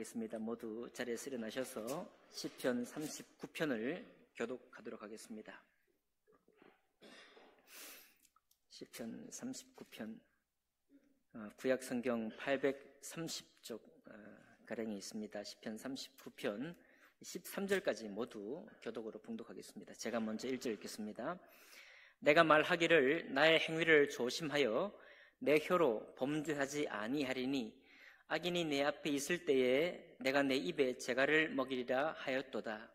하겠습니다. 모두 자리에서 일어나셔서 시편 39편을 교독하도록 하겠습니다. 시편 39편, 구약성경 830쪽 가량이 있습니다. 시편 39편 13절까지 모두 교독으로 봉독하겠습니다. 제가 먼저 1절 읽겠습니다. 내가 말하기를 나의 행위를 조심하여 내 혀로 범죄하지 아니하리니 악인이 내 앞에 있을 때에 내가 내 입에 재갈을 먹이리라 하였도다.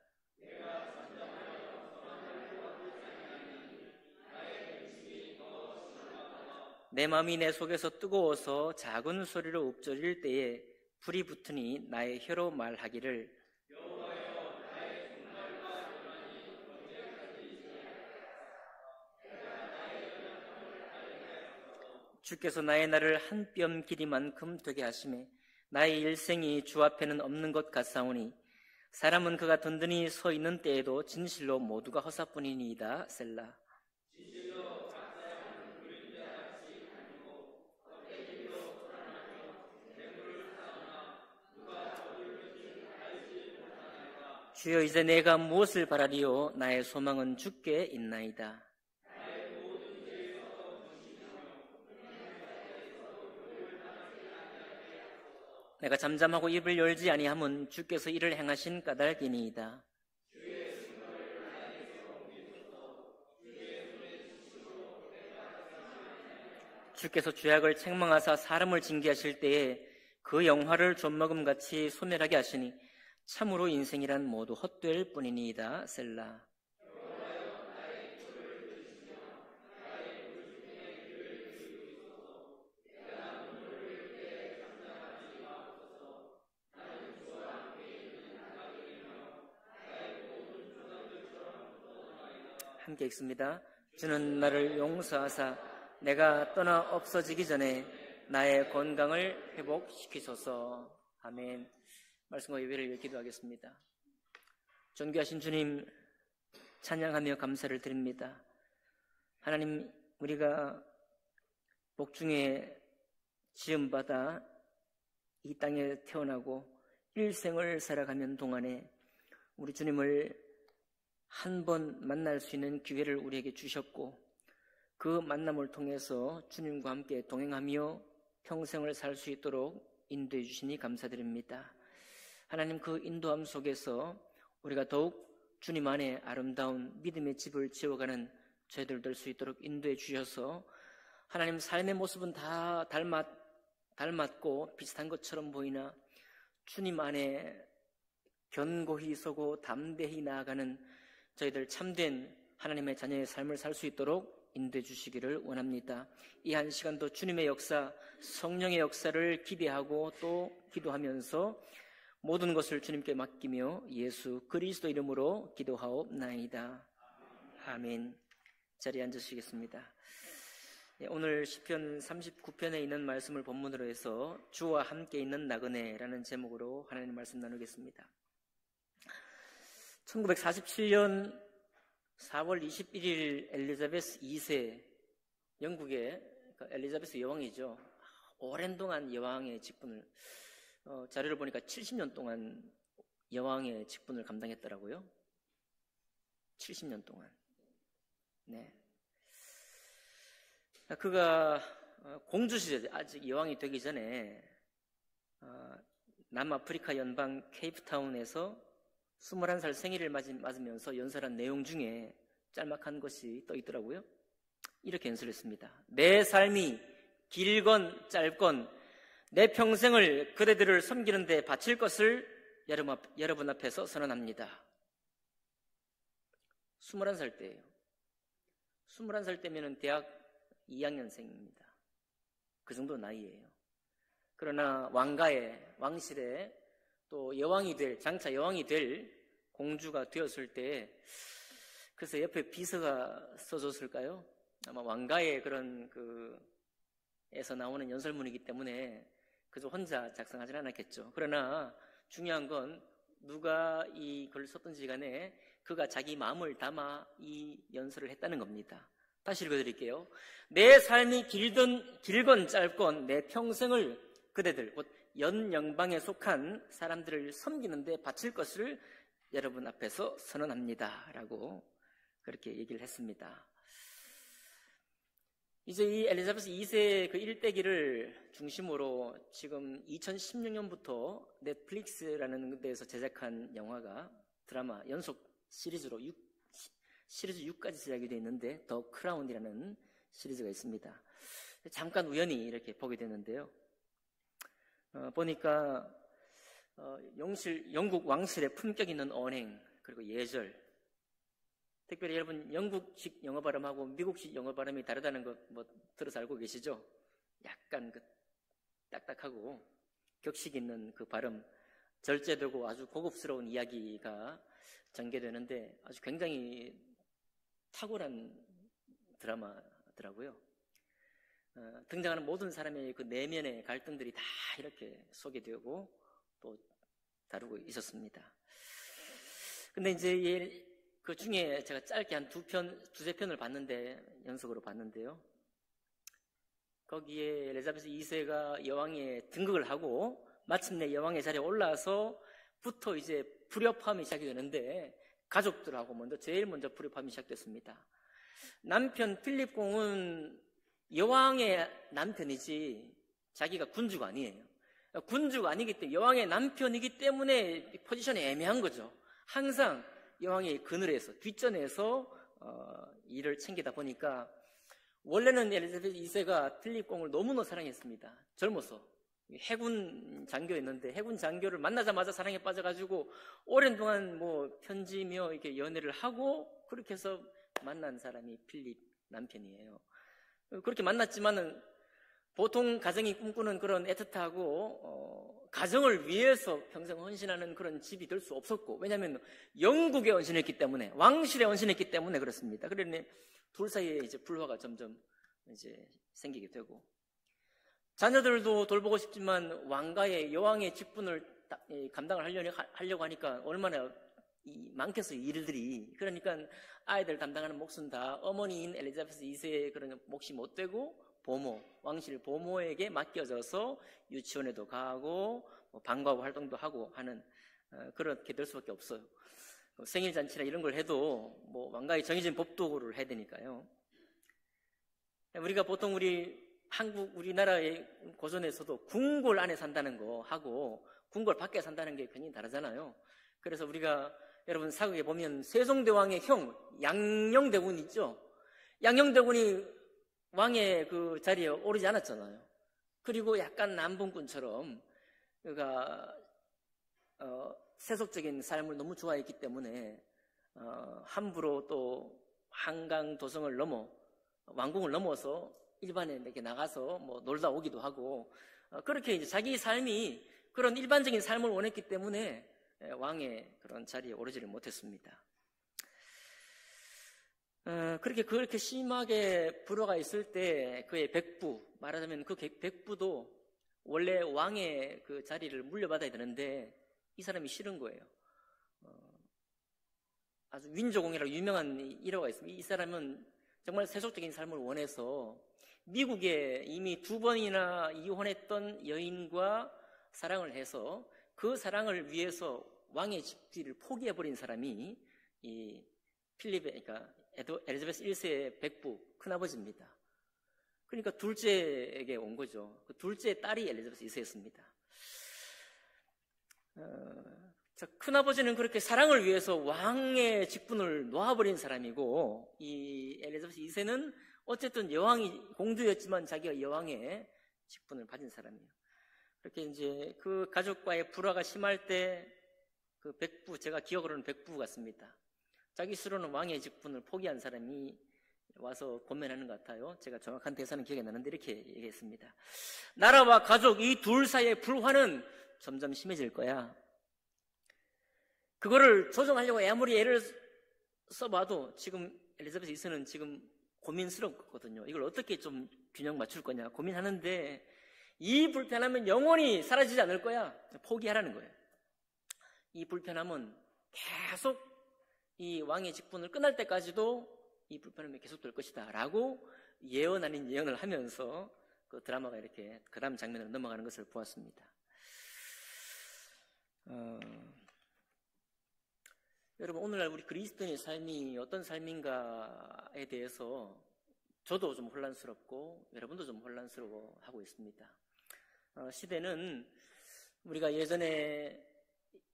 내 마음이 내 속에서 뜨거워서 작은 소리로 읊조릴 때에 불이 붙으니 나의 혀로 말하기를 주께서 나의 날을 한 뼘 길이만큼 되게 하시매 나의 일생이 주 앞에는 없는 것 같사오니 사람은 그가 든든히 서 있는 때에도 진실로 모두가 허사뿐이니이다. 셀라. 주여 이제 내가 무엇을 바라리요? 나의 소망은 주께 있나이다. 내가 잠잠하고 입을 열지 아니함은 주께서 이를 행하신 까닭이니이다. 주께서 죄악을 책망하사 사람을 징계하실 때에 그 영화를 좀먹음같이 소멸하게 하시니 참으로 인생이란 모두 헛될 뿐이니이다. 셀라. 함께 읽습니다. 주는 나를 용서하사 내가 떠나 없어지기 전에 나의 건강을 회복시키소서. 아멘. 말씀과 예배를 위해 기도하겠습니다. 존귀하신 주님, 찬양하며 감사를 드립니다. 하나님, 우리가 복중에 지음받아 이 땅에 태어나고 일생을 살아가는 동안에 우리 주님을 한 번 만날 수 있는 기회를 우리에게 주셨고 그 만남을 통해서 주님과 함께 동행하며 평생을 살 수 있도록 인도해 주시니 감사드립니다. 하나님, 그 인도함 속에서 우리가 더욱 주님 안에 아름다운 믿음의 집을 지어가는 저희들 될 수 있도록 인도해 주셔서 하나님, 삶의 모습은 다 닮았고 비슷한 것처럼 보이나 주님 안에 견고히 서고 담대히 나아가는 저희들 참된 하나님의 자녀의 삶을 살 수 있도록 인도해 주시기를 원합니다. 이 한 시간도 주님의 역사, 성령의 역사를 기대하고 또 기도하면서 모든 것을 주님께 맡기며 예수 그리스도 이름으로 기도하옵나이다. 아멘. 자리에 앉으시겠습니다. 오늘 시편 39편에 있는 말씀을 본문으로 해서 주와 함께 있는 나그네라는 제목으로 하나님 말씀 나누겠습니다. 1947년 4월 21일 엘리자베스 2세, 영국의 엘리자베스 여왕이죠. 오랜 동안 여왕의 직분을, 자료를 보니까 70년 동안 여왕의 직분을 감당했더라고요. 70년 동안. 네. 그가 공주 시절, 아직 여왕이 되기 전에 남아프리카 연방 케이프타운에서 21살 생일을 맞으면서 연설한 내용 중에 짤막한 것이 떠 있더라고요. 이렇게 연설했습니다. 내 삶이 길건 짧건 내 평생을 그대들을 섬기는 데 바칠 것을 여러분 앞에서 선언합니다. 21살 때예요. 21살 때면 대학 2학년생입니다. 그 정도 나이예요. 그러나 왕실에 또 장차 여왕이 될 공주가 되었을 때, 그래서 옆에 비서가 써줬을까요? 아마 왕가의 그런 에서 나오는 연설문이기 때문에 그저 혼자 작성하진 않았겠죠. 그러나 중요한 건 누가 이 글을 썼든지 간에 그가 자기 마음을 담아 이 연설을 했다는 겁니다. 다시 읽어드릴게요. 내 삶이 길건 짧건 내 평생을 그대들, 곧 연영방에 속한 사람들을 섬기는데 바칠 것을 여러분 앞에서 선언합니다. 라고 그렇게 얘기를 했습니다. 이제 이 엘리자베스 2세의 그 일대기를 중심으로 지금 2016년부터 넷플릭스라는 데에서 제작한 영화가 드라마 연속 시리즈로 시리즈 6까지 제작이 되어 있는데 더 크라운이라는 시리즈가 있습니다. 잠깐 우연히 이렇게 보게 되는데요. 보니까 영국 왕실의 품격 있는 언행 그리고 예절, 특별히 여러분 영국식 영어 발음하고 미국식 영어 발음이 다르다는 거 뭐 들어서 알고 계시죠? 약간 그 딱딱하고 격식 있는 그 발음, 절제되고 아주 고급스러운 이야기가 전개되는데 아주 굉장히 탁월한 드라마더라고요. 등장하는 모든 사람의 그 내면의 갈등들이 다 이렇게 소개되고 또 다루고 있었습니다. 근데 이제 그 중에 제가 짧게 한 두세 편을 봤는데, 연속으로 봤는데요. 거기에 엘리자베스 2세가 여왕에 등극을 하고 마침내 여왕의 자리에 올라서부터 이제 불협화음이 시작이 되는데 가족들하고 제일 먼저 불협화음이 시작됐습니다. 남편 필립 공은 여왕의 남편이지 자기가 군주가 아니에요. 군주가 아니기 때문에 여왕의 남편이기 때문에 포지션이 애매한 거죠. 항상 여왕의 그늘에서 뒷전에서 일을 챙기다 보니까 원래는 엘리자베스 2세가 필립 공을 너무나 사랑했습니다. 젊어서 해군 장교였는데 해군 장교를 만나자마자 사랑에 빠져가지고 오랜 동안 편지며 이렇게 연애를 하고 그렇게 해서 만난 사람이 필립 남편이에요. 그렇게 만났지만은 보통 가정이 꿈꾸는 그런 애틋하고 가정을 위해서 평생 헌신하는 그런 집이 될 수 없었고, 왜냐하면 영국에 헌신했기 때문에, 왕실에 헌신했기 때문에 그렇습니다. 그러니 둘 사이에 이제 불화가 점점 이제 생기게 되고, 자녀들도 돌보고 싶지만 왕가의 여왕의 직분을 감당을 하려고 하니까 얼마나 많겠어요, 일들이. 그러니까 아이들 담당하는 몫은 다 어머니인 엘리자베스 2세의 그런 몫이 못 되고 보모, 왕실 보모에게 맡겨져서 유치원에도 가고 방과후 활동도 하고 하는 그렇게 될 수밖에 없어요. 생일잔치나 이런 걸 해도 왕가의 정해진 법도를 해야 되니까요. 우리가 보통 우리나라의 고전에서도 궁궐 안에 산다는 거 하고 궁궐 밖에 산다는 게 굉장히 다르잖아요. 그래서 우리가 여러분 사극에 보면 세종대왕의 형 양녕대군 있죠. 양녕대군이 왕의 그 자리에 오르지 않았잖아요. 그리고 약간 남봉꾼처럼 그가 세속적인 삶을 너무 좋아했기 때문에 함부로 또 한강 도성을 넘어 왕궁을 넘어서 일반에 이렇게 나가서 놀다 오기도 하고 그렇게 이제 자기 삶이 그런 일반적인 삶을 원했기 때문에 왕의 그런 자리에 오르지를 못했습니다. 그렇게 심하게 불화가 있을 때 그의 백부, 말하자면 그 백부도 원래 왕의 그 자리를 물려받아야 되는데 이 사람이 싫은 거예요. 아주 윈조공이라고 유명한 일화가 있습니다. 이 사람은 정말 세속적인 삶을 원해서 미국에 이미 2번이나 이혼했던 여인과 사랑을 해서 그 사랑을 위해서 왕의 직위를 포기해버린 사람이 이 필립의, 그러니까 엘리자베스 1세의 백부, 큰아버지입니다. 그러니까 둘째에게 온 거죠. 그 둘째 딸이 엘리자베스 2세였습니다. 큰아버지는 그렇게 사랑을 위해서 왕의 직분을 놓아버린 사람이고, 이 엘리자베스 2세는 어쨌든 여왕이 공주였지만 자기가 여왕의 직분을 받은 사람이에요. 그렇게 이제 그 가족과의 불화가 심할 때 그 백부, 제가 기억으로는 백부 같습니다. 자기 스스로는 왕의 직분을 포기한 사람이 와서 권면하는 것 같아요. 제가 정확한 대사는 기억이 안 나는데 이렇게 얘기했습니다. 나라와 가족 이 둘 사이의 불화는 점점 심해질 거야. 그거를 조정하려고 아무리 애를 써봐도 지금 엘리자베스 2세는 지금 고민스럽거든요. 이걸 어떻게 좀 균형 맞출 거냐 고민하는데 이 불편함은 영원히 사라지지 않을 거야. 포기하라는 거예요. 이 불편함은 계속 이 왕의 직분을 끝날 때까지도 이 불편함이 계속될 것이다 라고 예언 아닌 예언을 하면서 그 드라마가 이렇게 그 다음 장면으로 넘어가는 것을 보았습니다. 여러분, 오늘날 우리 그리스도인의 삶이 어떤 삶인가에 대해서 저도 좀 혼란스럽고 여러분도 좀 혼란스러워하고 있습니다. 시대는 우리가 예전에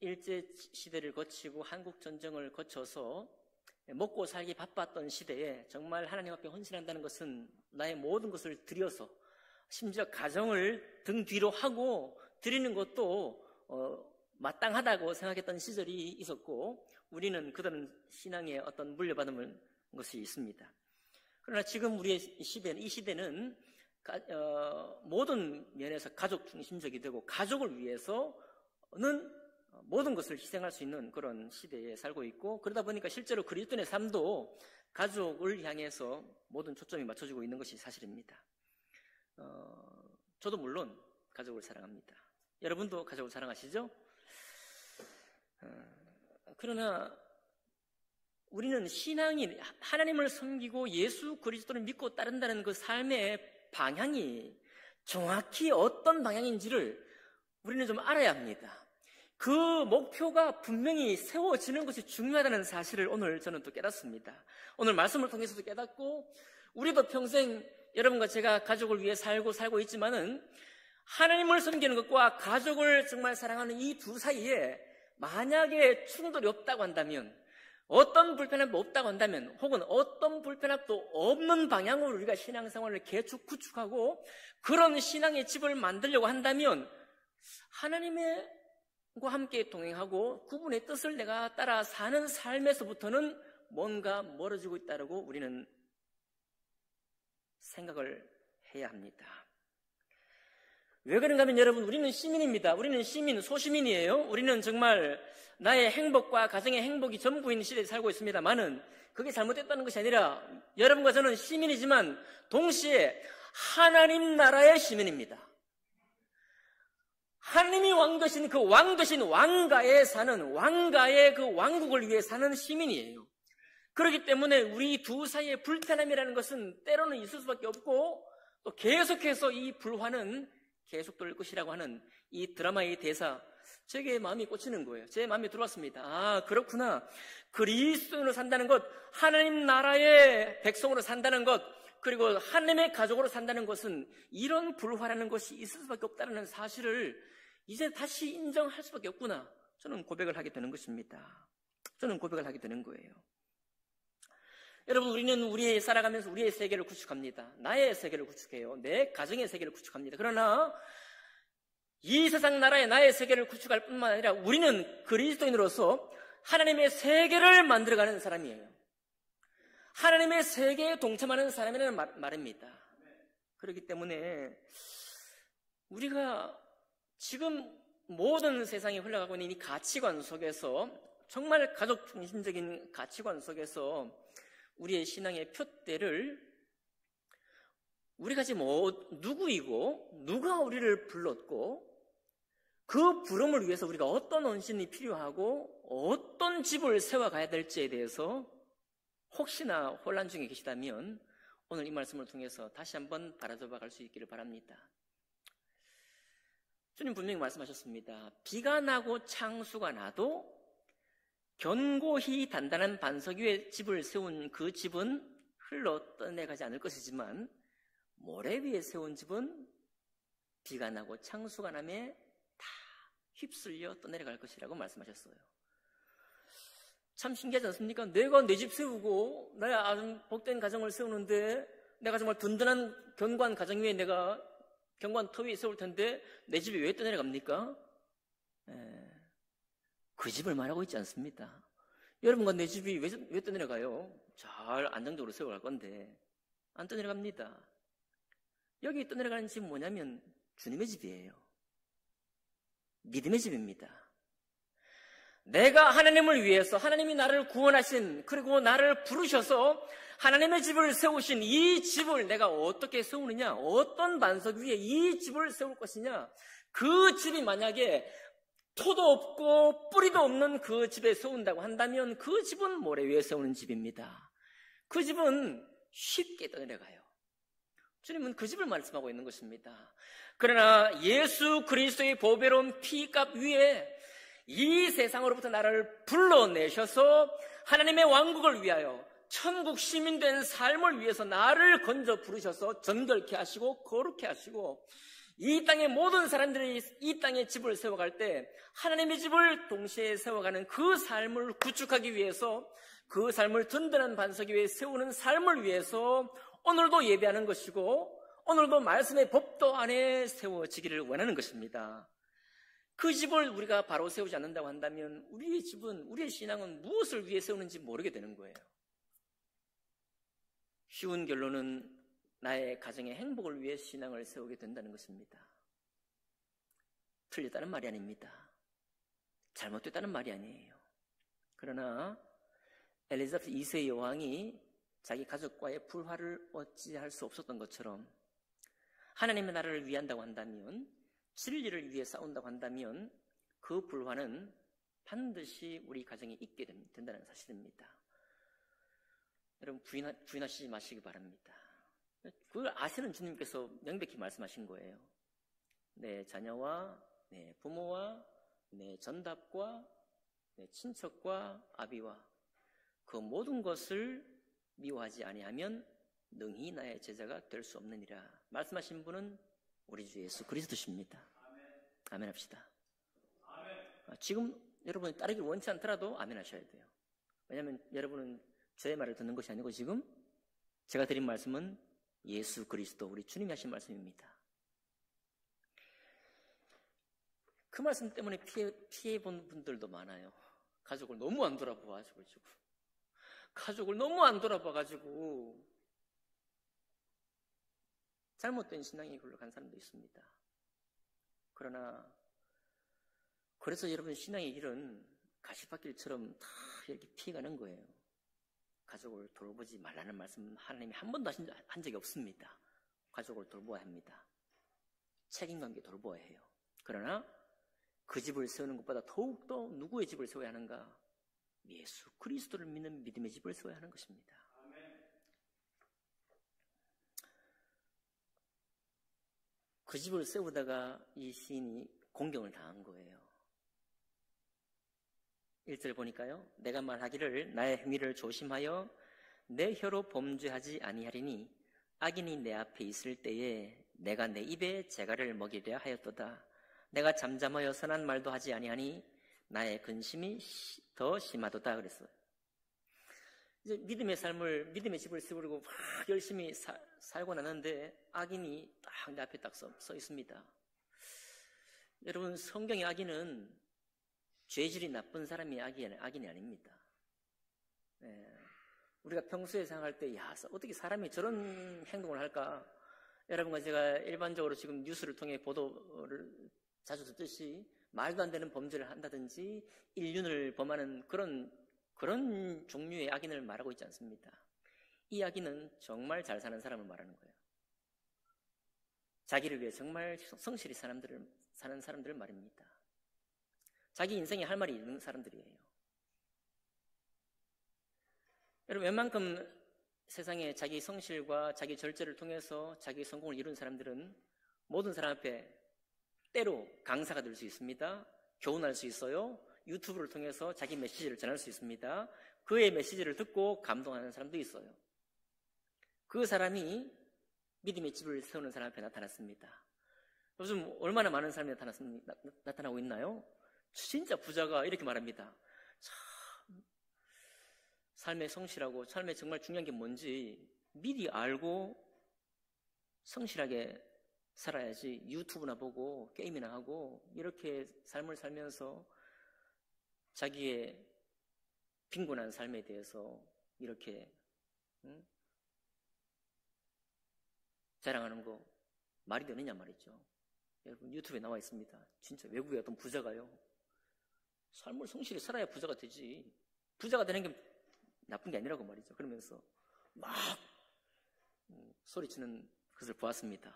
일제시대를 거치고 한국전쟁을 거쳐서 먹고 살기 바빴던 시대에 정말 하나님 앞에 헌신한다는 것은 나의 모든 것을 들여서 심지어 가정을 등 뒤로 하고 드리는 것도 마땅하다고 생각했던 시절이 있었고, 우리는 그들은 신앙의 어떤 물려받은 것이 있습니다. 그러나 지금 우리의 시대는, 이 시대는 모든 면에서 가족 중심적이 되고 가족을 위해서는 모든 것을 희생할 수 있는 그런 시대에 살고 있고, 그러다 보니까 실제로 그리스도인의 삶도 가족을 향해서 모든 초점이 맞춰지고 있는 것이 사실입니다. 저도 물론 가족을 사랑합니다. 여러분도 가족을 사랑하시죠? 그러나 우리는 신앙이 하나님을 섬기고 예수 그리스도를 믿고 따른다는 그 삶의 방향이 정확히 어떤 방향인지를 우리는 좀 알아야 합니다. 그 목표가 분명히 세워지는 것이 중요하다는 사실을 오늘 저는 또 깨닫습니다. 오늘 말씀을 통해서도 깨닫고, 우리도 평생 여러분과 제가 가족을 위해 살고 있지만은 하나님을 섬기는 것과 가족을 정말 사랑하는 이 두 사이에 만약에 충돌이 없다고 한다면, 어떤 불편함도 없다고 한다면, 혹은 어떤 불편함도 없는 방향으로 우리가 신앙생활을 구축하고 그런 신앙의 집을 만들려고 한다면, 하나님과 함께 동행하고 그분의 뜻을 내가 따라 사는 삶에서부터는 뭔가 멀어지고 있다고 우리는 생각을 해야 합니다. 왜 그런가 하면 여러분, 우리는 시민입니다. 우리는 소시민이에요. 우리는 정말 나의 행복과 가정의 행복이 전부인 시대에 살고 있습니다만은, 그게 잘못됐다는 것이 아니라 여러분과 저는 시민이지만 동시에 하나님 나라의 시민입니다. 하나님이 왕되신 그 왕되신 왕가에 사는, 왕가의 그 왕국을 위해 사는 시민이에요. 그렇기 때문에 우리 두 사이의 불편함이라는 것은 때로는 있을 수밖에 없고, 또 계속해서 이 불화는 계속될 것이라고 하는 이 드라마의 대사, 제게 마음이 꽂히는 거예요. 제 마음에 들어왔습니다. 아, 그렇구나. 그리스도인으로 산다는 것, 하나님 나라의 백성으로 산다는 것, 그리고 하나님의 가족으로 산다는 것은 이런 불화라는 것이 있을 수밖에 없다는 사실을 이제 다시 인정할 수밖에 없구나. 저는 고백을 하게 되는 것입니다. 저는 고백을 하게 되는 거예요. 여러분, 우리는 살아가면서 우리의 세계를 구축합니다. 나의 세계를 구축해요. 내 가정의 세계를 구축합니다. 그러나 이 세상 나라의 나의 세계를 구축할 뿐만 아니라 우리는 그리스도인으로서 하나님의 세계를 만들어가는 사람이에요. 하나님의 세계에 동참하는 사람이라는 말입니다. 그렇기 때문에 우리가 지금 모든 세상에 흘러가고 있는 이 가치관 속에서, 정말 가족 중심적인 가치관 속에서 우리의 신앙의 푯대를, 우리가 지금 누구이고 누가 우리를 불렀고 그 부름을 위해서 우리가 어떤 헌신이 필요하고 어떤 집을 세워가야 될지에 대해서 혹시나 혼란 중에 계시다면 오늘 이 말씀을 통해서 다시 한번 바라봐 갈 수 있기를 바랍니다. 주님 분명히 말씀하셨습니다. 비가 나고 창수가 나도 견고히 단단한 반석 위에 집을 세운 그 집은 흘러 떠내가지 않을 것이지만 모래 위에 세운 집은 비가 나고 창수가 나면 다 휩쓸려 떠내려갈 것이라고 말씀하셨어요. 참 신기하지 않습니까? 내가 내 집 세우고 나의 아주 복된 가정을 세우는데, 내가 정말 든든한 견고한 가정 위에 내가 견고한 터 위에 세울 텐데 내 집이 왜 떠내려갑니까? 그 집을 말하고 있지 않습니다. 여러분과 내 집이 왜 떠내려가요? 잘 안정적으로 세워갈 건데 안 떠내려갑니다. 여기 떠내려가는 집은 뭐냐면 주님의 집이에요. 믿음의 집입니다. 내가 하나님을 위해서, 하나님이 나를 구원하신, 그리고 나를 부르셔서 하나님의 집을 세우신 이 집을 내가 어떻게 세우느냐, 어떤 반석 위에 이 집을 세울 것이냐, 그 집이 만약에 토도 없고 뿌리도 없는 그 집에 세운다고 한다면 그 집은 모래 위에 세우는 집입니다. 그 집은 쉽게 떠내려가요. 주님은 그 집을 말씀하고 있는 것입니다. 그러나 예수 그리스도의 보배로운 피값 위에 이 세상으로부터 나를 불러내셔서 하나님의 왕국을 위하여 천국 시민 된 삶을 위해서 나를 건져 부르셔서 정결케 하시고 거룩케 하시고 이 땅의 모든 사람들이 이 땅에 집을 세워갈 때 하나님의 집을 동시에 세워가는 그 삶을 구축하기 위해서 그 삶을 든든한 반석 위에 세우는 삶을 위해서 오늘도 예배하는 것이고 오늘도 말씀의 법도 안에 세워지기를 원하는 것입니다. 그 집을 우리가 바로 세우지 않는다고 한다면 우리의 집은, 우리의 신앙은 무엇을 위해 세우는지 모르게 되는 거예요. 쉬운 결론은 나의 가정의 행복을 위해 신앙을 세우게 된다는 것입니다. 틀렸다는 말이 아닙니다. 잘못됐다는 말이 아니에요. 그러나 엘리자베스 2세 여왕이 자기 가족과의 불화를 어찌할 수 없었던 것처럼 하나님의 나라를 위한다고 한다면, 진리를 위해 싸운다고 한다면 그 불화는 반드시 우리 가정에 있게 된다는 사실입니다. 여러분 부인하시지 마시기 바랍니다. 그걸 아시는 주님께서 명백히 말씀하신 거예요. 내 자녀와 내 부모와 내 전답과 내 친척과 아비와 그 모든 것을 미워하지 아니하면 능히 나의 제자가 될 수 없느니라. 말씀하신 분은 우리 주 예수 그리스도십니다. 아멘 합시다. 지금 여러분이 따르길 원치 않더라도 아멘 하셔야 돼요. 왜냐하면 여러분은 저의 말을 듣는 것이 아니고 지금 제가 드린 말씀은 예수 그리스도 우리 주님이 하신 말씀입니다. 그 말씀 때문에 피해 본 분들도 많아요. 가족을 너무 안 돌아봐가지고 잘못된 신앙이 흘러간 사람도 있습니다. 그러나 그래서 여러분 신앙의 길은 가시밭길처럼 다 이렇게 피해가는 거예요. 가족을 돌보지 말라는 말씀 하나님이 한 번도 한 적이 없습니다. 가족을 돌보아야 합니다. 책임관계 돌보아야 해요. 그러나 그 집을 세우는 것보다 더욱더 누구의 집을 세워야 하는가? 예수 그리스도를 믿는 믿음의 집을 세워야 하는 것입니다. 그 집을 세우다가 이 시인이 공경을 당한 거예요. 1절 보니까요. 내가 말하기를 나의 행위를 조심하여 내 혀로 범죄하지 아니하리니 악인이 내 앞에 있을 때에 내가 내 입에 재갈을 먹이려 하였도다. 내가 잠잠하여 선한 말도 하지 아니하니 나의 근심이 더 심하도다 그랬어요. 이제 믿음의 집을 세우려고 막 열심히 살고 나는데 악인이 딱 내 앞에 딱 서 있습니다. 여러분 성경의 악인은 죄질이 나쁜 사람이 악인이 아닙니다. 우리가 평소에 생각할 때 어떻게 사람이 저런 행동을 할까? 여러분과 제가 일반적으로 지금 뉴스를 통해 보도를 자주 듣듯이 말도 안 되는 범죄를 한다든지 인륜을 범하는 그런 종류의 악인을 말하고 있지 않습니다. 이 악인은 정말 잘 사는 사람을 말하는 거예요. 자기를 위해 정말 성실히 사는 사람들을 말입니다. 자기 인생에 할 말이 있는 사람들이에요. 여러분 웬만큼 세상에 자기 성실과 자기 절제를 통해서 자기 성공을 이룬 사람들은 모든 사람 앞에 때로 강사가 될 수 있습니다. 교훈할 수 있어요. 유튜브를 통해서 자기 메시지를 전할 수 있습니다. 그의 메시지를 듣고 감동하는 사람도 있어요. 그 사람이 믿음의 집을 세우는 사람 앞에 나타났습니다. 요즘 얼마나 많은 사람이 나타나고 있나요? 진짜 부자가 이렇게 말합니다. 참, 삶의 성실하고 삶의 정말 중요한 게 뭔지 미리 알고 성실하게 살아야지 유튜브나 보고 게임이나 하고 이렇게 삶을 살면서 자기의 빈곤한 삶에 대해서 이렇게 자랑하는 거 말이 되느냐 말이죠. 여러분 유튜브에 나와 있습니다. 진짜 외국의 어떤 부자가요. 삶을 성실히 살아야 부자가 되지. 부자가 되는 게 나쁜 게 아니라고 말이죠. 그러면서 막 소리치는 것을 보았습니다.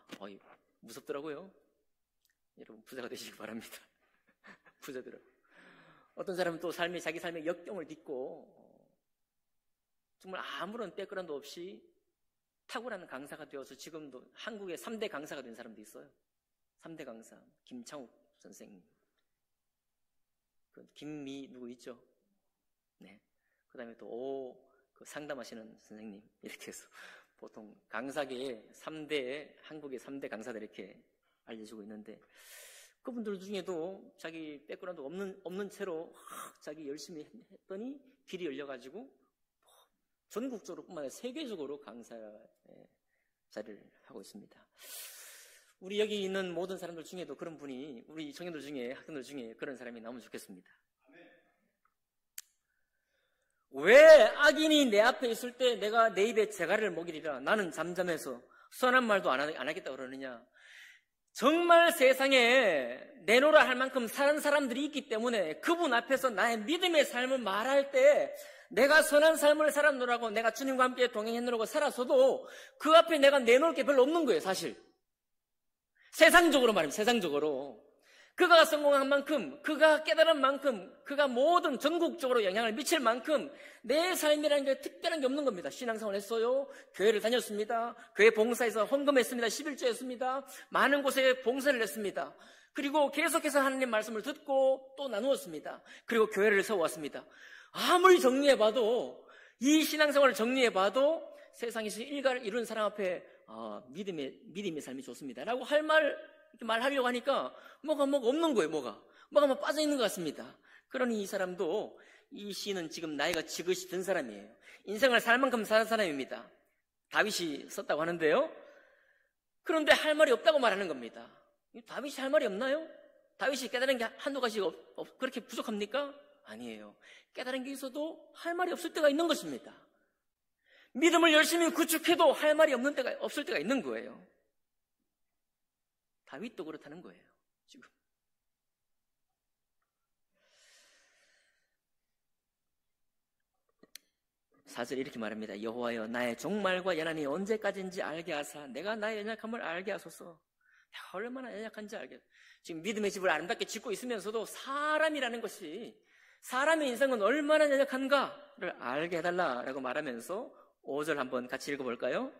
무섭더라고요. 여러분 부자가 되시기 바랍니다. 부자들은. 어떤 사람은 또 자기 삶의 역경을 딛고 정말 아무런 백그라운드 없이 탁월한 강사가 되어서 지금도 한국의 3대 강사가 된 사람도 있어요. 3대 강사 김창욱 선생님. 그 김미 누구 있죠? 네. 그 다음에 또 그 상담하시는 선생님, 이렇게 해서 보통 강사계의 3대, 한국의 3대 강사들 이렇게 알려주고 있는데, 그분들 중에도 자기 백그라운드 없는 채로 자기 열심히 했더니 길이 열려가지고 전국적으로 뿐만 아니라 세계적으로 강사 자리를 하고 있습니다. 우리 여기 있는 모든 사람들 중에도 그런 분이, 우리 청년들 중에, 학생들 중에 그런 사람이 나오면 좋겠습니다. 왜 악인이 내 앞에 있을 때 내가 내 입에 재갈을 먹이리라 나는 잠잠해서 선한 말도 안 하겠다 그러느냐? 정말 세상에 내놓으라 할 만큼 사는 사람들이 있기 때문에 그분 앞에서 나의 믿음의 삶을 말할 때 내가 선한 삶을 살아노라고, 내가 주님과 함께 동행해노라고 살아서도 그 앞에 내가 내놓을 게 별로 없는 거예요, 사실. 세상적으로 말입니다, 세상적으로. 그가 성공한 만큼, 그가 깨달은 만큼, 그가 모든 전국적으로 영향을 미칠 만큼 내 삶이라는 게 특별한 게 없는 겁니다. 신앙생활 했어요. 교회를 다녔습니다. 교회 봉사에서 헌금했습니다. 11조 했습니다. 많은 곳에 봉사를 했습니다. 그리고 계속해서 하나님 말씀을 듣고 또 나누었습니다. 그리고 교회를 세워왔습니다. 아무리 정리해봐도, 이 신앙생활을 정리해봐도 세상에서 일가를 이룬 사람 앞에 믿음의 삶이 좋습니다 라고 말하려고 하니까 뭐가 없는 거예요. 뭐가 빠져있는 것 같습니다. 그러니 이 사람도, 이 시인은 지금 나이가 지긋이 든 사람이에요. 인생을 살 만큼 사는 사람입니다. 다윗이 썼다고 하는데요, 그런데 할 말이 없다고 말하는 겁니다. 다윗이 할 말이 없나요? 다윗이 깨달은 게 한두 가지 그렇게 부족합니까? 아니에요. 깨달은 게 있어도 할 말이 없을 때가 있는 것입니다. 믿음을 열심히 구축해도 할 말이 없을 때가 있는 거예요. 다윗도 그렇다는 거예요, 지금. 사절 이렇게 말합니다. 여호와여, 나의 종말과 연한이 언제까지인지 알게 하사 내가 나의 연약함을 알게 하소서. 내가 얼마나 연약한지 알게 하소서. 지금 믿음의 집을 아름답게 짓고 있으면서도 사람이라는 것이, 사람의 인생은 얼마나 연약한가를 알게 해달라라고 말하면서 5절 한번 같이 읽어볼까요?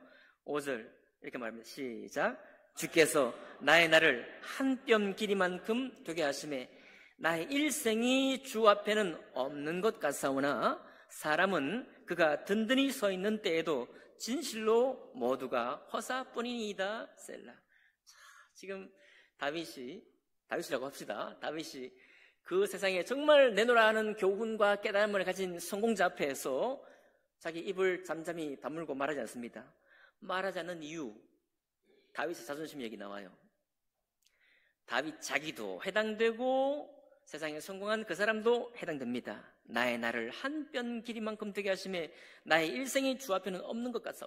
5절 이렇게 말합니다. 시작. 주께서 나의 날을 한 뼘 길이만큼 되게 하심에 나의 일생이 주 앞에는 없는 것 같사오나 사람은 그가 든든히 서 있는 때에도 진실로 모두가 허사뿐이니이다. 셀라. 자, 지금 다윗이라고 합시다. 다윗이 그 세상에 정말 내놓으라 하는 교훈과 깨달음을 가진 성공자 앞에서 자기 입을 잠잠히 다물고 말하지 않습니다. 말하지 않는 이유, 다윗의 자존심 얘기 나와요. 다윗 자기도 해당되고 세상에 성공한 그 사람도 해당됩니다. 나의 날을 한 뼘 길이만큼 되게 하심에 나의 일생이 주 앞에는 없는 것 같소.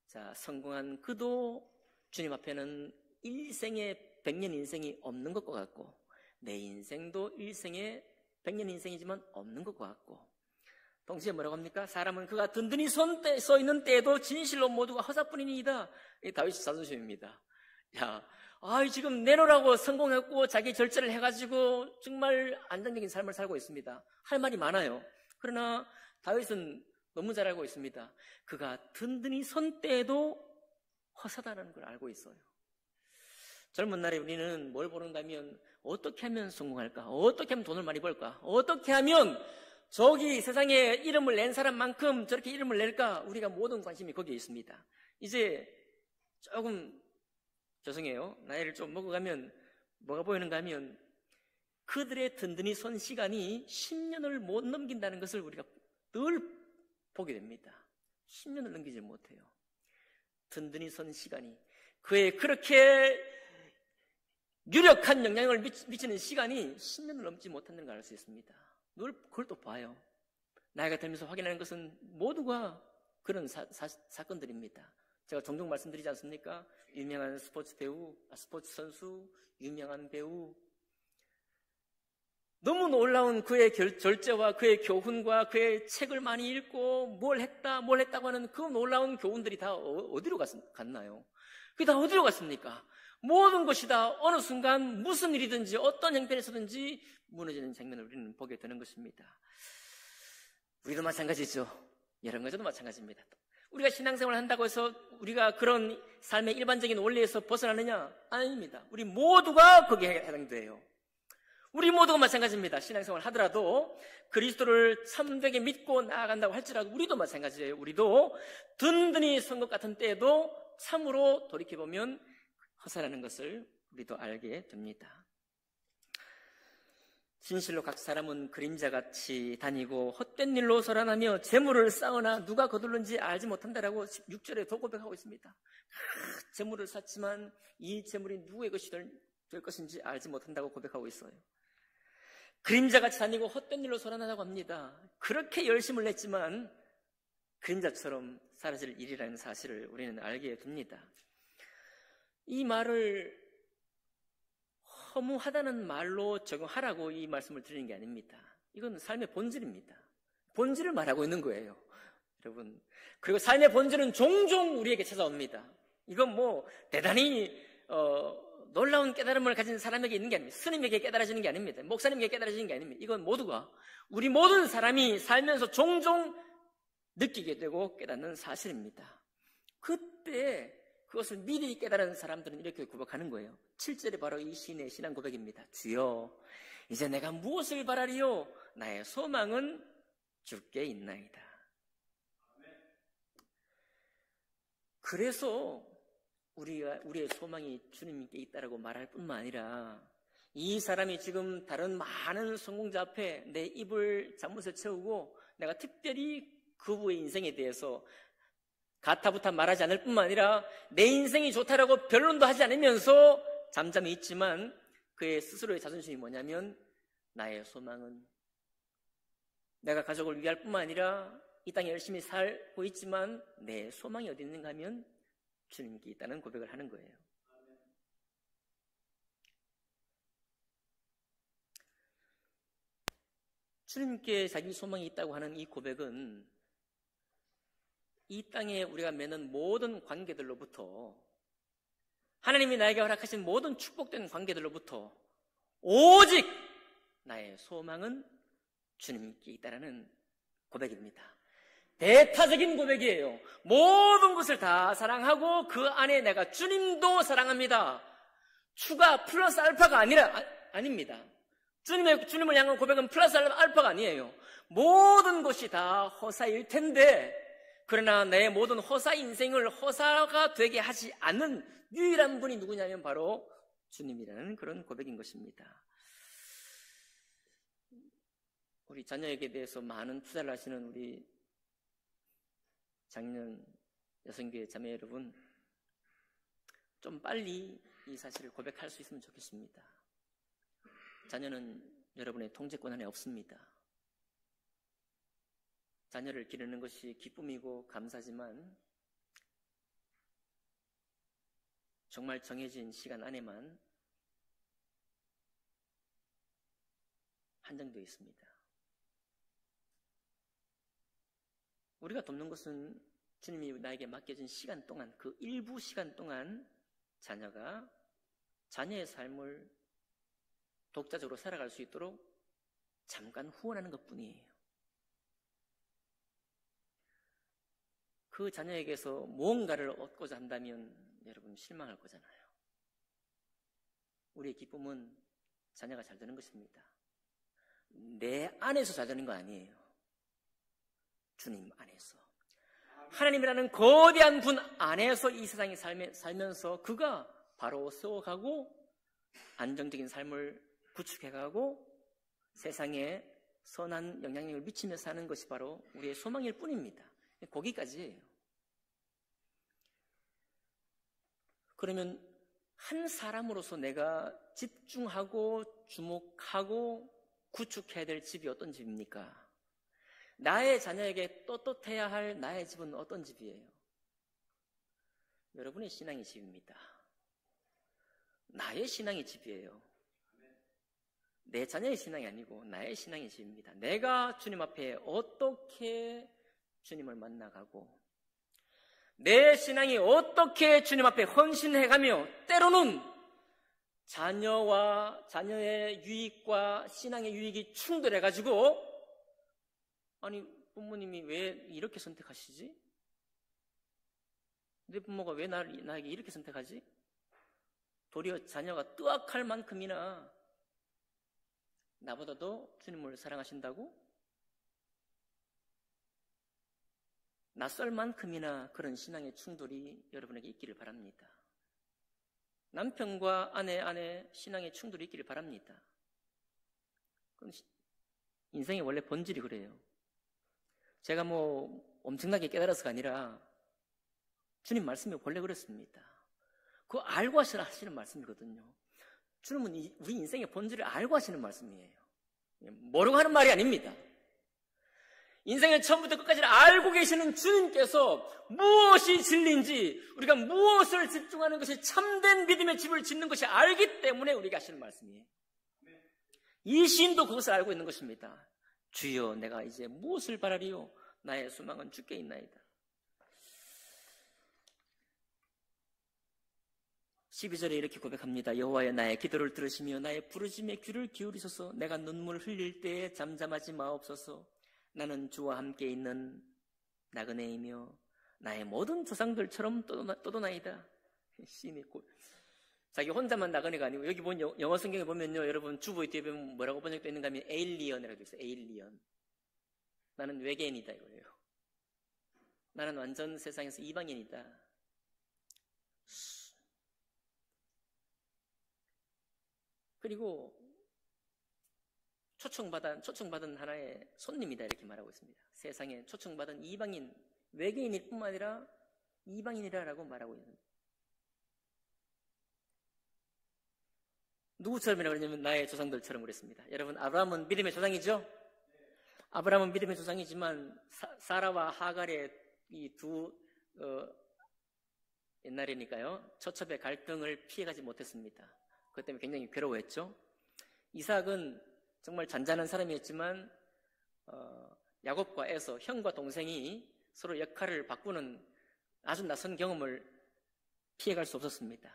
자, 성공한 그도 주님 앞에는 일생의 100년 인생이 없는 것 같고, 내 인생도 일생의 100년 인생이지만 없는 것 같고, 동시에 뭐라고 합니까? 사람은 그가 든든히 서 있는 때에도 진실로 모두가 허사뿐이니이다. 이 다윗의 자존심입니다. 지금 내놓으라고 성공했고 자기 절제를 해가지고 정말 안정적인 삶을 살고 있습니다. 할 말이 많아요. 그러나 다윗은 너무 잘 알고 있습니다. 그가 든든히 선 때에도 허사다라는 걸 알고 있어요. 젊은 날에 우리는 뭘 보는가 하면, 어떻게 하면 성공할까? 어떻게 하면 돈을 많이 벌까? 어떻게 하면 저기 세상에 이름을 낸 사람만큼 저렇게 이름을 낼까? 우리가 모든 관심이 거기에 있습니다. 이제 조금, 죄송해요, 나이를 좀 먹어가면 뭐가 보이는가 하면 그들의 든든히 선 시간이 10년을 못 넘긴다는 것을 우리가 늘 보게 됩니다. 10년을 넘기지 못해요. 든든히 선 시간이, 그의 그렇게 유력한 영향을 미치는 시간이 10년을 넘지 못한다는 걸 알 수 있습니다. 늘 그걸 또 봐요. 나이가 들면서 확인하는 것은 모두가 그런 사건들입니다. 제가 종종 말씀드리지 않습니까? 유명한 스포츠 선수, 유명한 배우, 너무 놀라운 그의 절제와 그의 교훈과 그의 책을 많이 읽고 뭘 했다고 하는 그 놀라운 교훈들이 다 어디로 갔나요? 그게 다 어디로 갔습니까? 모든 것이 다 어느 순간 무슨 일이든지 어떤 형편에서든지 무너지는 장면을 우리는 보게 되는 것입니다. 우리도 마찬가지죠. 여러 가지도 마찬가지입니다. 우리가 신앙생활을 한다고 해서 우리가 그런 삶의 일반적인 원리에서 벗어나느냐? 아닙니다. 우리 모두가 거기에 해당돼요. 우리 모두가 마찬가지입니다. 신앙생활 하더라도 그리스도를 참되게 믿고 나아간다고 할지라도 우리도 마찬가지예요. 우리도 든든히 선 것 같은 때에도 참으로 돌이켜보면 허사라는 것을 우리도 알게 됩니다. 진실로 각 사람은 그림자같이 다니고 헛된 일로 소란하며 재물을 쌓으나 누가 거둘는지 알지 못한다라고 6절에 더 고백하고 있습니다. 재물을 쌓지만 이 재물이 누구의 것이 될 것인지 알지 못한다고 고백하고 있어요. 그림자같이 다니고 헛된 일로 소란하다고 합니다. 그렇게 열심을 냈지만 그림자처럼 사라질 일이라는 사실을 우리는 알게 됩니다. 이 말을 허무하다는 말로 적용하라고 이 말씀을 드리는 게 아닙니다. 이건 삶의 본질입니다. 본질을 말하고 있는 거예요, 여러분. 그리고 삶의 본질은 종종 우리에게 찾아옵니다. 이건 뭐 대단히 놀라운 깨달음을 가진 사람에게 있는 게 아닙니다. 스님에게 깨달아지는 게 아닙니다. 목사님에게 깨달아지는 게 아닙니다. 이건 모두가, 우리 모든 사람이 살면서 종종 느끼게 되고 깨닫는 사실입니다. 그때 그것을 미리 깨달은 사람들은 이렇게 고백하는 거예요. 7절이 바로 이 시인의 신앙 고백입니다. 주여, 이제 내가 무엇을 바라리요? 나의 소망은 주께 있나이다. 그래서 우리의 소망이 주님께 있다라고 말할 뿐만 아니라 이 사람이 지금 다른 많은 성공자 앞에 내 입을 잠못에 채우고 내가 특별히 그분의 인생에 대해서 가타부타 말하지 않을 뿐만 아니라 내 인생이 좋다라고 변론도 하지 않으면서 잠잠히 있지만 그의 스스로의 자존심이 뭐냐면 나의 소망은 내가 가족을 위할 뿐만 아니라 이 땅에 열심히 살고 있지만 내 소망이 어디 있는가 하면 주님께 있다는 고백을 하는 거예요. 주님께 자기 소망이 있다고 하는 이 고백은 이 땅에 우리가 맺는 모든 관계들로부터, 하나님이 나에게 허락하신 모든 축복된 관계들로부터 오직 나의 소망은 주님께 있다는 고백입니다. 대타적인 고백이에요. 모든 것을 다 사랑하고 그 안에 내가 주님도 사랑합니다. 추가 플러스 알파가 아닙니다. 주님을 향한 고백은 플러스 알파가 아니에요. 모든 것이 다 허사일 텐데, 그러나 내 모든 허사 인생을 허사가 되게 하지 않는 유일한 분이 누구냐면 바로 주님이라는 그런 고백인 것입니다. 우리 자녀에게 대해서 많은 투자를 하시는 우리 장년 여성교회 자매 여러분, 좀 빨리 이 사실을 고백할 수 있으면 좋겠습니다. 자녀는 여러분의 통제권 안에 없습니다. 자녀를 기르는 것이 기쁨이고 감사지만 정말 정해진 시간 안에만 한정되어 있습니다. 우리가 돕는 것은 주님이 나에게 맡겨진 시간 동안, 그 일부 시간 동안 자녀가 자녀의 삶을 독자적으로 살아갈 수 있도록 잠깐 후원하는 것뿐이에요. 그 자녀에게서 무언가를 얻고자 한다면 여러분 실망할 거잖아요. 우리의 기쁨은 자녀가 잘 되는 것입니다. 내 안에서 잘 되는 거 아니에요. 주님 안에서, 하나님이라는 거대한 분 안에서 이 세상에 살면서 그가 바로 세워가고 안정적인 삶을 구축해가고 세상에 선한 영향력을 미치면서 사는 것이 바로 우리의 소망일 뿐입니다. 거기까지예요. 그러면 한 사람으로서 내가 집중하고 주목하고 구축해야 될 집이 어떤 집입니까? 나의 자녀에게 떳떳해야 할 나의 집은 어떤 집이에요? 여러분의 신앙의 집입니다. 나의 신앙의 집이에요. 내 자녀의 신앙이 아니고 나의 신앙의 집입니다. 내가 주님 앞에 어떻게 주님을 만나가고 내 신앙이 어떻게 주님 앞에 헌신해가며 때로는 자녀의 유익과 신앙의 유익이 충돌해가지고 아니 부모님이 왜 이렇게 선택하시지? 내 부모가 왜 나에게 이렇게 선택하지? 도리어 자녀가 뜨악할 만큼이나 나보다도 주님을 사랑하신다고? 낯설만큼이나 그런 신앙의 충돌이 여러분에게 있기를 바랍니다. 남편과 아내 안에 신앙의 충돌이 있기를 바랍니다. 그건 인생의 원래 본질이 그래요. 제가 엄청나게 깨달아서가 아니라 주님 말씀이 원래 그렇습니다. 그거 알고 하시는 말씀이거든요. 주님은 우리 인생의 본질을 알고 하시는 말씀이에요. 모르고 하는 말이 아닙니다. 인생의 처음부터 끝까지 알고 계시는 주님께서 무엇이 진리인지, 우리가 무엇을 집중하는 것이 참된 믿음의 집을 짓는 것이 알기 때문에 우리가 하시는 말씀이에요. 이 시인도 그것을 알고 있는 것입니다. 주여, 내가 이제 무엇을 바라리요? 나의 소망은 주께 있나이다. 12절에 이렇게 고백합니다. 여호와여, 나의 기도를 들으시며 나의 부르짖음에 귀를 기울이소서. 내가 눈물 흘릴 때에 잠잠하지 마옵소서. 나는 주와 함께 있는 나그네이며 나의 모든 조상들처럼 떠도나이다. 시인이 자기 혼자만 나그네가 아니고, 여기 영어 성경에 보면요, 여러분 주보의 뒤에 보면 뭐라고 번역되어 있는가 하면 에일리언이라고 되어 있어요. 에일리언. 나는 외계인이다 이거예요. 나는 완전 세상에서 이방인이다. 그리고 초청받은 하나의 손님이다 이렇게 말하고 있습니다. 세상에 초청받은 이방인, 외계인일 뿐만 아니라 이방인이라고 말하고 있습니다. 누구처럼이라고 그러냐면 나의 조상들처럼 그랬습니다. 여러분, 아브라함은 믿음의 조상이죠? 아브라함은 믿음의 조상이지만 사라와 하갈의 이 두 옛날이니까요, 처첩의 갈등을 피해가지 못했습니다. 그것 때문에 굉장히 괴로워했죠. 이삭은 정말 잔잔한 사람이었지만 야곱과 에서, 형과 동생이 서로 역할을 바꾸는 아주 낯선 경험을 피해갈 수 없었습니다.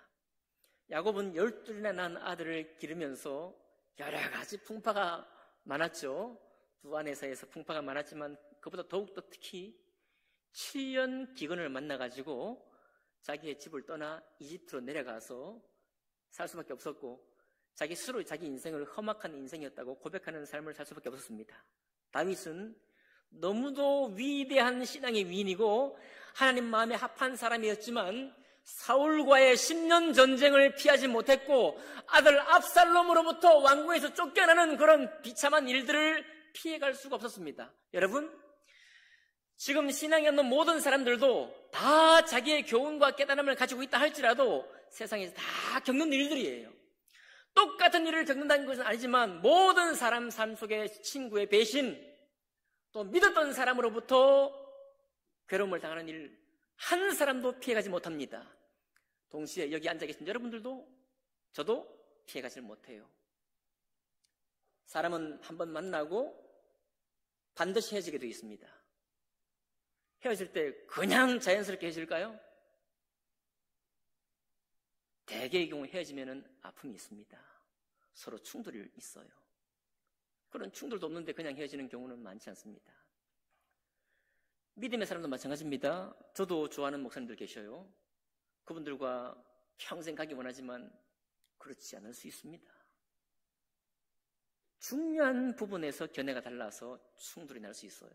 야곱은 12이나 낳은 아들을 기르면서 여러 가지 풍파가 많았죠. 두 아내 사이에서 풍파가 많았지만 그보다 더욱더 특히 7년 기근을 만나가지고 자기의 집을 떠나 이집트로 내려가서 살 수밖에 없었고, 자기 스스로 자기 인생을 험악한 인생이었다고 고백하는 삶을 살 수밖에 없었습니다. 다윗은 너무도 위대한 신앙의 위인이고 하나님 마음에 합한 사람이었지만 사울과의 10년 전쟁을 피하지 못했고 아들 압살롬으로부터 왕궁에서 쫓겨나는 그런 비참한 일들을 피해갈 수가 없었습니다. 여러분, 지금 신앙이 없는 모든 사람들도 다 자기의 교훈과 깨달음을 가지고 있다 할지라도 세상에서 다 겪는 일들이에요. 똑같은 일을 겪는다는 것은 아니지만 모든 사람 삶 속에 친구의 배신, 또 믿었던 사람으로부터 괴로움을 당하는 일 한 사람도 피해가지 못합니다. 동시에 여기 앉아 계신 여러분들도 저도 피해가지 못해요. 사람은 한번 만나고 반드시 헤어지게 되어 있습니다. 헤어질 때 그냥 자연스럽게 헤어질까요? 대개의 경우 헤어지면 아픔이 있습니다. 서로 충돌이 있어요. 그런 충돌도 없는데 그냥 헤어지는 경우는 많지 않습니다. 믿음의 사람도 마찬가지입니다. 저도 좋아하는 목사님들 계셔요. 그분들과 평생 가기 원하지만 그렇지 않을 수 있습니다. 중요한 부분에서 견해가 달라서 충돌이 날 수 있어요.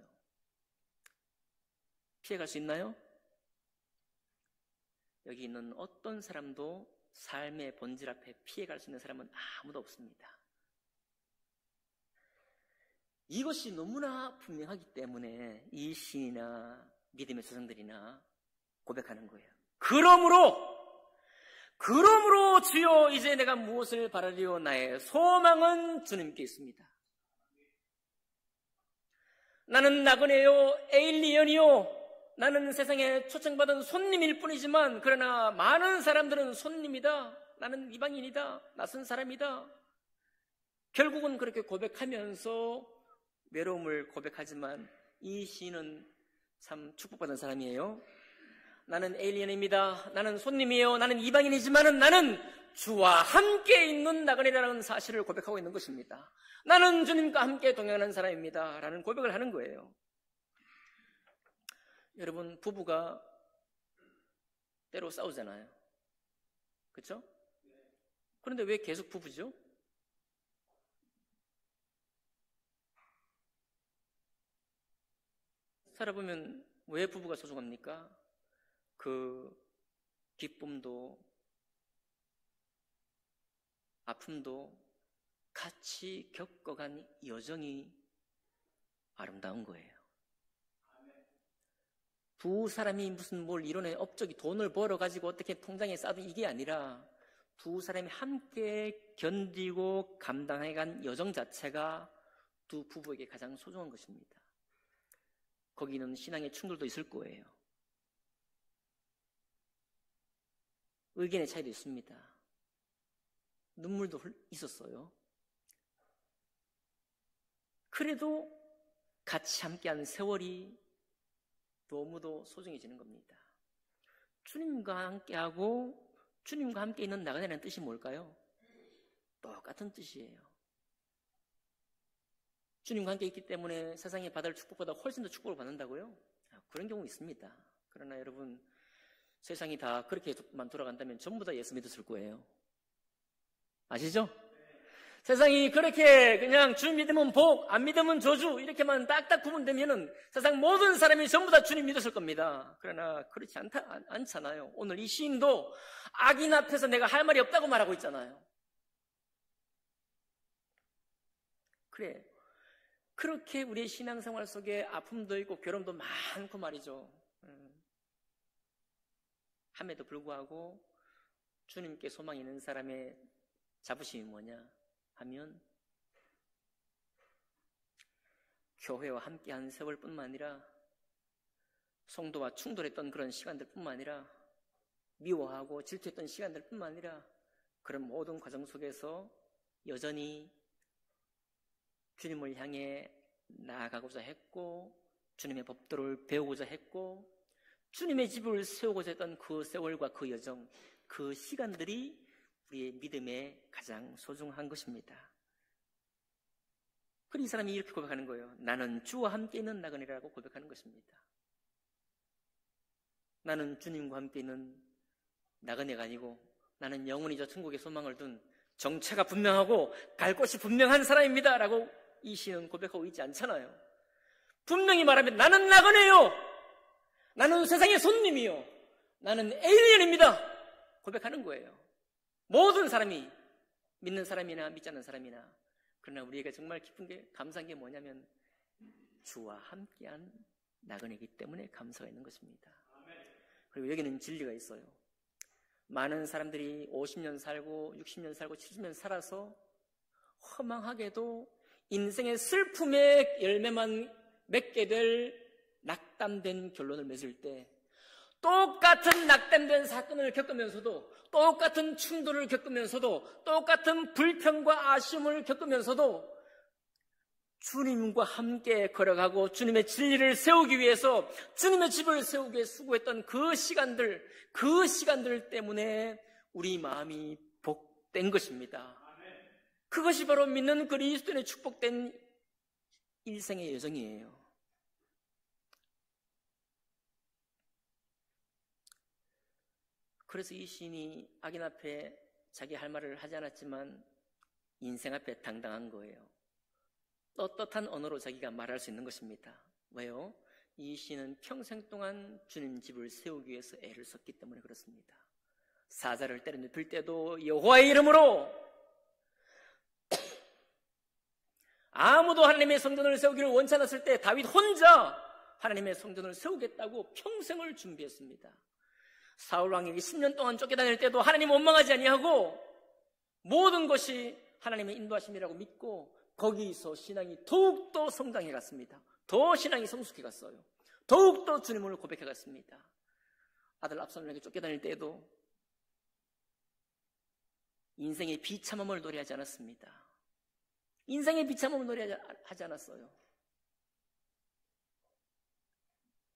피해갈 수 있나요? 여기 있는 어떤 사람도 삶의 본질 앞에 피해갈 수 있는 사람은 아무도 없습니다. 이것이 너무나 분명하기 때문에 이 시인이나 믿음의 조상들이나 고백하는 거예요. 그러므로 주여, 이제 내가 무엇을 바라리요? 나의 소망은 주님께 있습니다. 나는 나그네요, 에일리언이요, 나는 세상에 초청받은 손님일 뿐이지만 그러나 많은 사람들은 손님이다, 나는 이방인이다, 낯선 사람이다. 결국은 그렇게 고백하면서 외로움을 고백하지만 이 시인은 참 축복받은 사람이에요. 나는 에일리언입니다, 나는 손님이에요, 나는 이방인이지만 나는 주와 함께 있는 나그네라는 사실을 고백하고 있는 것입니다. 나는 주님과 함께 동행하는 사람입니다 라는 고백을 하는 거예요. 여러분, 부부가 때로 싸우잖아요. 그렇죠? 그런데 왜 계속 부부죠? 살아보면 왜 부부가 소중합니까? 그 기쁨도 아픔도 같이 겪어간 여정이 아름다운 거예요. 두 사람이 무슨 뭘 이뤄내 업적이 돈을 벌어가지고 어떻게 통장에 쌓아도 이게 아니라 두 사람이 함께 견디고 감당해간 여정 자체가 두 부부에게 가장 소중한 것입니다. 거기는 신앙의 충돌도 있을 거예요. 의견의 차이도 있습니다. 눈물도 있었어요. 그래도 같이 함께한 세월이 너무도 소중해지는 겁니다. 주님과 함께하고 주님과 함께 있는 나그네라는 뜻이 뭘까요? 똑같은 뜻이에요. 주님과 함께 있기 때문에 세상에 받을 축복보다 훨씬 더 축복을 받는다고요? 그런 경우 있습니다. 그러나 여러분, 세상이 다 그렇게만 돌아간다면 전부 다 예수 믿었을 거예요. 아시죠? 세상이 그렇게 그냥 주 믿으면 복, 안 믿으면 저주 이렇게만 딱딱 구분되면은 세상 모든 사람이 전부 다 주님 믿었을 겁니다. 그러나 그렇지 않잖아요. 오늘 이 시인도 악인 앞에서 내가 할 말이 없다고 말하고 있잖아요. 그래, 그렇게 우리의 신앙생활 속에 아픔도 있고 괴로움도 많고 말이죠. 함에도 불구하고 주님께 소망이 있는 사람의 자부심이 뭐냐 하면 교회와 함께한 세월뿐만 아니라 성도와 충돌했던 그런 시간들뿐만 아니라 미워하고 질투했던 시간들뿐만 아니라 그런 모든 과정 속에서 여전히 주님을 향해 나아가고자 했고 주님의 법도를 배우고자 했고 주님의 집을 세우고자 했던 그 세월과 그 여정, 그 시간들이 우리의 믿음에 가장 소중한 것입니다. 그리고 이 사람이 이렇게 고백하는 거예요. 나는 주와 함께 있는 나그네라고 고백하는 것입니다. 나는 주님과 함께 있는 나그네가 아니고 나는 영원히 저 천국의 소망을 둔 정체가 분명하고 갈 곳이 분명한 사람입니다 라고 이 시는 고백하고 있지 않잖아요. 분명히 말하면 나는 나그네요, 나는 세상의 손님이요, 나는 에일리언입니다 고백하는 거예요. 모든 사람이, 믿는 사람이나 믿지 않는 사람이나. 그러나 우리에게 정말 기쁜 게, 감사한 게 뭐냐면 주와 함께한 나그네이기 때문에 감사가 있는 것입니다. 그리고 여기는 진리가 있어요. 많은 사람들이 50년 살고 60년 살고 70년 살아서 허망하게도 인생의 슬픔의 열매만 맺게 될 낙담된 결론을 맺을 때 똑같은 낙담된 사건을 겪으면서도 똑같은 충돌을 겪으면서도 똑같은 불평과 아쉬움을 겪으면서도 주님과 함께 걸어가고 주님의 진리를 세우기 위해서 주님의 집을 세우기 위해 수고했던 그 시간들 때문에 우리 마음이 복된 것입니다. 그것이 바로 믿는 그리스도인의 축복된 일생의 여정이에요. 그래서 이 시인이 악인 앞에 자기 할 말을 하지 않았지만 인생 앞에 당당한 거예요. 떳떳한 언어로 자기가 말할 수 있는 것입니다. 왜요? 이 시인은 평생 동안 주님 집을 세우기 위해서 애를 썼기 때문에 그렇습니다. 사자를 때려 눕힐 때도 여호와의 이름으로, 아무도 하나님의 성전을 세우기를 원치 않았을 때 다윗 혼자 하나님의 성전을 세우겠다고 평생을 준비했습니다. 사울 왕에게 10년 동안 쫓겨다닐 때도 하나님 원망하지 아니하고 모든 것이 하나님의 인도하심이라고 믿고 거기서 신앙이 더욱더 성장해 갔습니다. 더 신앙이 성숙해 갔어요. 더욱더 주님을 고백해 갔습니다. 아들 압살롬에게 쫓겨다닐 때에도 인생의 비참함을 노래하지 않았습니다. 인생의 비참함을 노래하지 않았어요.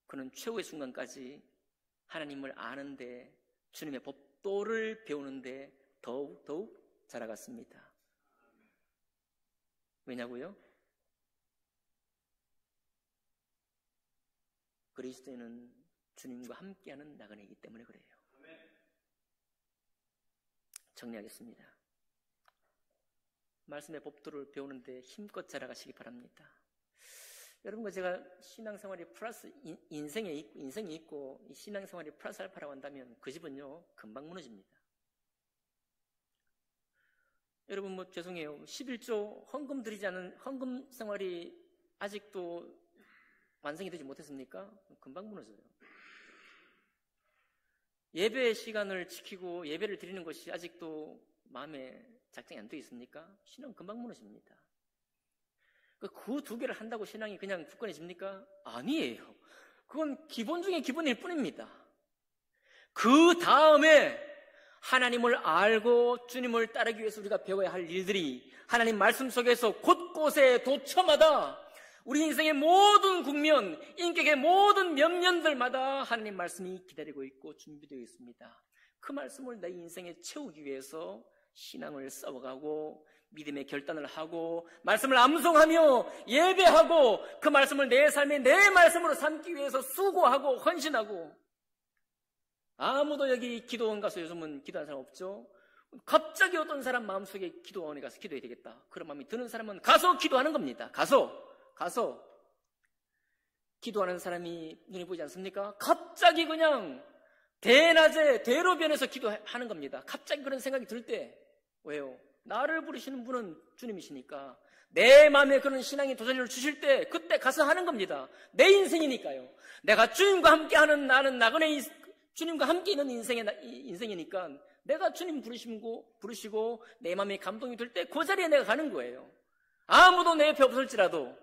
그는 최후의 순간까지 하나님을 아는데, 주님의 법도를 배우는데 더욱 자라갔습니다. 왜냐고요? 그리스도인은 주님과 함께하는 나그네이기 때문에 그래요. 정리하겠습니다. 말씀의 법도를 배우는데 힘껏 자라가시기 바랍니다. 여러분과 제가 신앙생활이 플러스 인생이 있고 이 신앙생활이 플러스 알파라고 한다면 그 집은요 금방 무너집니다. 여러분 뭐 죄송해요. 11조 헌금 드리지 않은 헌금 생활이 아직도 완성이 되지 못했습니까? 금방 무너져요. 예배 시간을 지키고 예배를 드리는 것이 아직도 마음에 작정이 안 되어 있습니까? 신앙 금방 무너집니다. 그 두 개를 한다고 신앙이 그냥 굳건해집니까? 아니에요. 그건 기본 중에 기본일 뿐입니다. 그 다음에 하나님을 알고 주님을 따르기 위해서 우리가 배워야 할 일들이 하나님 말씀 속에서 곳곳에 도처마다 우리 인생의 모든 국면, 인격의 모든 면면들마다 하나님 말씀이 기다리고 있고 준비되어 있습니다. 그 말씀을 내 인생에 채우기 위해서 신앙을 싸워가고 믿음의 결단을 하고 말씀을 암송하며 예배하고 그 말씀을 내 삶에 내 말씀으로 삼기 위해서 수고하고 헌신하고 아무도 여기 기도원 가서 요즘은 기도하는 사람 없죠? 갑자기 어떤 사람 마음속에 기도원에 가서 기도해야 되겠다 그런 마음이 드는 사람은 가서 기도하는 겁니다. 가서 기도하는 사람이 눈에 보이지 않습니까? 갑자기 그냥 대낮에 대로변에서 기도하는 겁니다. 갑자기 그런 생각이 들 때 왜요? 나를 부르시는 분은 주님이시니까 내 마음에 그런 신앙의 도전을 주실 때 그때 가서 하는 겁니다. 내 인생이니까요. 내가 주님과 함께하는 나는 나그네 주님과 함께 있는 인생이니까 내가 주님 부르시고 내 마음에 감동이 들 때 그 자리에 내가 가는 거예요. 아무도 내 옆에 없을지라도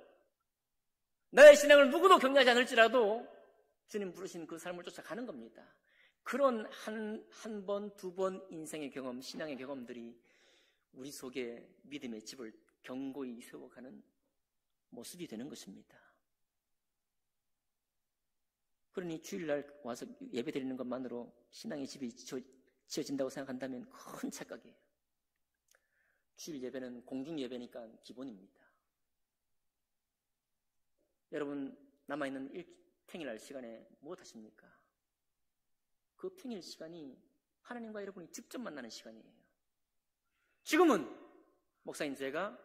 나의 신앙을 누구도 격려하지 않을지라도 주님 부르신 그 삶을 쫓아가는 겁니다. 그런 한 번, 두 번 인생의 경험, 신앙의 경험들이 우리 속에 믿음의 집을 견고히 세워가는 모습이 되는 것입니다. 그러니 주일날 와서 예배 드리는 것만으로 신앙의 집이 지어진다고 생각한다면 큰 착각이에요. 주일 예배는 공중 예배니까 기본입니다. 여러분 남아있는 평일날 시간에 무엇 하십니까? 그 평일 시간이 하나님과 여러분이 직접 만나는 시간이에요. 지금은 목사인 제가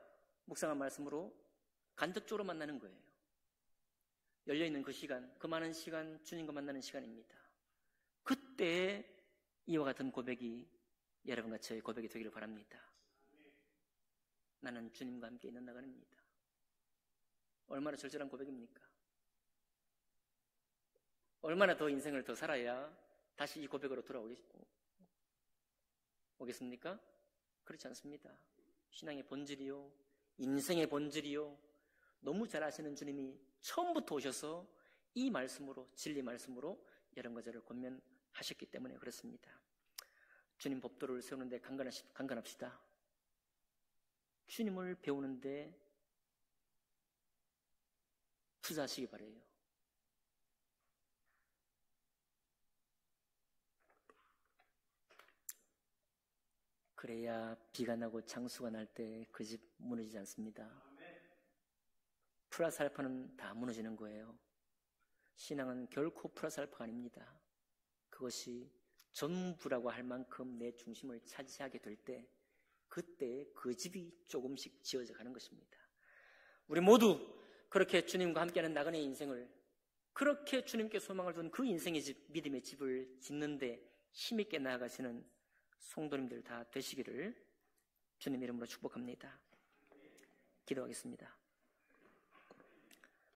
묵상한 말씀으로 간접적으로 만나는 거예요. 열려있는 그 시간, 그 많은 시간 주님과 만나는 시간입니다. 그때 이와 같은 고백이 여러분과 저의 고백이 되기를 바랍니다. 나는 주님과 함께 있는 나그네입니다. 얼마나 절절한 고백입니까? 얼마나 더 인생을 더 살아야 다시 이 고백으로 돌아오겠습니까? 그렇지 않습니다. 신앙의 본질이요, 인생의 본질이요, 너무 잘 아시는 주님이 처음부터 오셔서 이 말씀으로, 진리 말씀으로 여러분과 저를 권면하셨기 때문에 그렇습니다. 주님 법도를 세우는데 강건합시다. 주님을 배우는데 투자하시기 바라요. 그래야 비가 나고 장수가 날 때 그 집 무너지지 않습니다. 플러스 알파는 다 무너지는 거예요. 신앙은 결코 플러스 알파가 아닙니다. 그것이 전부라고 할 만큼 내 중심을 차지하게 될 때 그때 그 집이 조금씩 지어져 가는 것입니다. 우리 모두 그렇게 주님과 함께하는 나그네 인생을 그렇게 주님께 소망을 둔 그 인생의 집, 믿음의 집을 짓는데 힘있게 나아가시는 성도님들 다 되시기를 주님 이름으로 축복합니다. 기도하겠습니다.